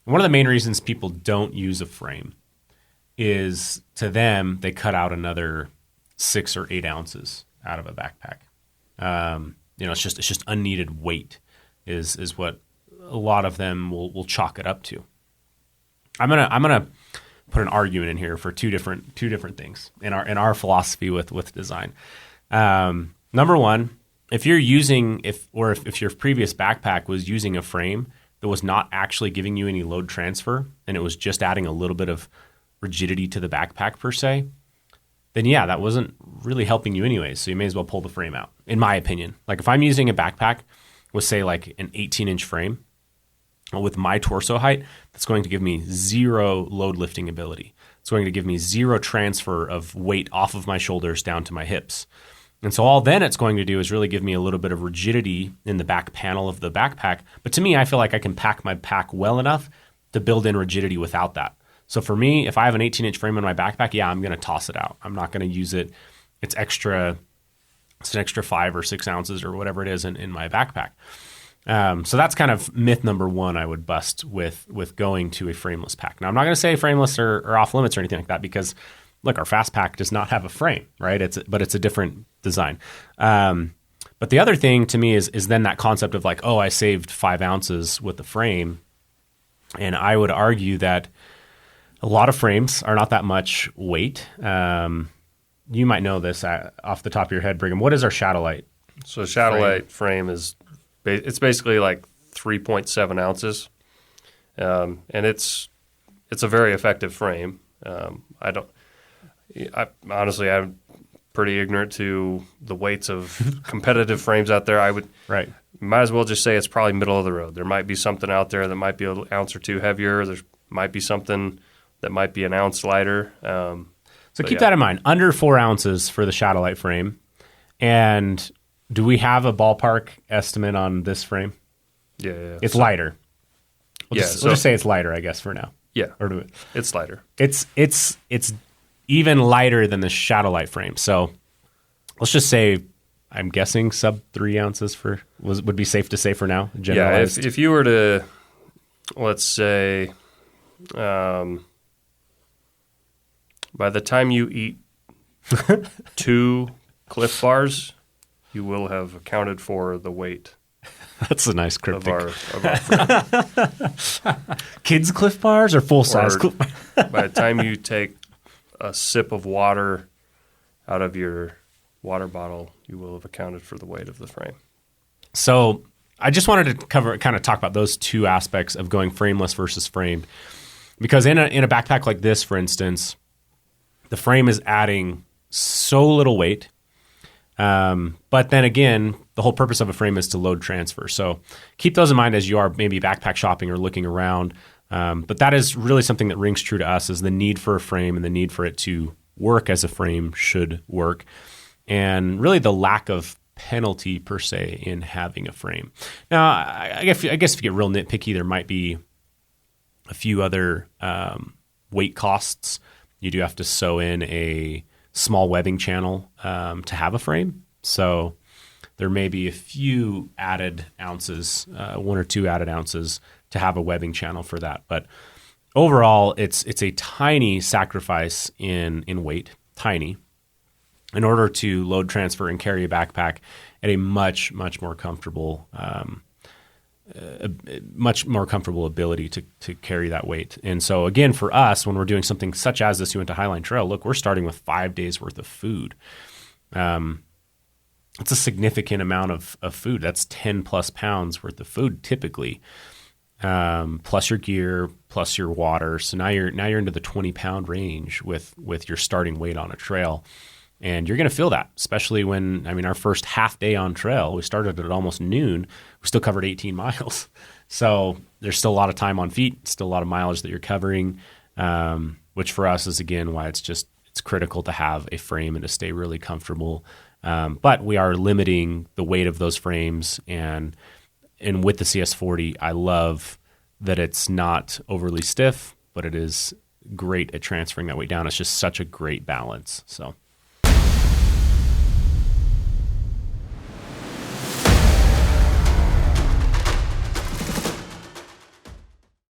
And one of the main reasons people don't use a frame is, to them, they cut out another 6 or 8 ounces out of a backpack. It's just unneeded weight is what a lot of them will chalk it up to. I'm gonna put an argument in here for two different things in our philosophy with design. Number one, if your previous backpack was using a frame that was not actually giving you any load transfer and it was just adding a little bit of rigidity to the backpack per se, then yeah, that wasn't really helping you anyways. So you may as well pull the frame out, in my opinion. Like if I'm using a backpack with, say, like an 18-inch frame with my torso height, that's going to give me zero load lifting ability. It's going to give me zero transfer of weight off of my shoulders down to my hips. And so all then it's going to do is really give me a little bit of rigidity in the back panel of the backpack. But to me, I feel like I can pack my pack well enough to build in rigidity without that. So for me, if I have an 18-inch frame in my backpack, yeah, I'm going to toss it out. I'm not going to use it. It's an extra 5 or 6 ounces or whatever it is in my backpack. So that's kind of myth number one I would bust with going to a frameless pack. Now, I'm not going to say frameless are off limits or anything like that because, look, our fast pack does not have a frame, right? But it's a different design. But the other thing to me is then that concept of like, oh, I saved 5 ounces with the frame. And I would argue that a lot of frames are not that much weight. You might know this off the top of your head, Brigham. What is our Shadowlight? So Shadowlight frame is it's basically like 3.7 ounces, and it's a very effective frame. Honestly, I'm pretty ignorant to the weights of competitive frames out there. Might as well just say it's probably middle of the road. There might be something out there that might be an ounce or two heavier. There might be something that might be an ounce lighter. So keep that in mind. Under 4 ounces for the Shadowlight frame. And do we have a ballpark estimate on this frame? Yeah. It's lighter. We'll just say it's lighter, I guess, for now. Yeah, or it's lighter. It's even lighter than the Shadowlight frame. So let's just say, I'm guessing sub 3 ounces would be safe to say for now. Generalized. Yeah, if you were to, let's say, by the time you eat 2 Cliff Bars, you will have accounted for the weight. That's a nice cryptic. Of our Kids Cliff Bars or full-size Cliff Bars? By the time you take a sip of water out of your water bottle, you will have accounted for the weight of the frame. So I just wanted to kind of talk about those two aspects of going frameless versus framed. Because in a backpack like this, for instance, the frame is adding so little weight. But then again, the whole purpose of a frame is to load transfer. So keep those in mind as you are maybe backpack shopping or looking around. But that is really something that rings true to us, is the need for a frame and the need for it to work as a frame should work. And really the lack of penalty per se in having a frame. Now, I guess if you get real nitpicky, there might be a few other weight costs. You do have to sew in a small webbing channel to have a frame. So there may be a few added ounces, 1 or 2 added ounces to have a webbing channel for that. But overall, it's a tiny sacrifice in weight, tiny, in order to load transfer and carry a backpack at a much more comfortable ability to carry that weight. And so again, for us, when we're doing something such as this, you went to Highline Trail, look, we're starting with 5 days worth of food. It's a significant amount of food. That's 10 plus pounds worth of food typically, plus your gear, plus your water. So now you're into the 20-pound range with your starting weight on a trail. And you're going to feel that, especially when, our first half day on trail, we started at almost noon. We still covered 18 miles. So there's still a lot of time on feet, still a lot of mileage that you're covering, which for us is, again, why it's critical to have a frame and to stay really comfortable. But we are limiting the weight of those frames. And with the CS40, I love that it's not overly stiff, but it is great at transferring that weight down. It's just such a great balance. So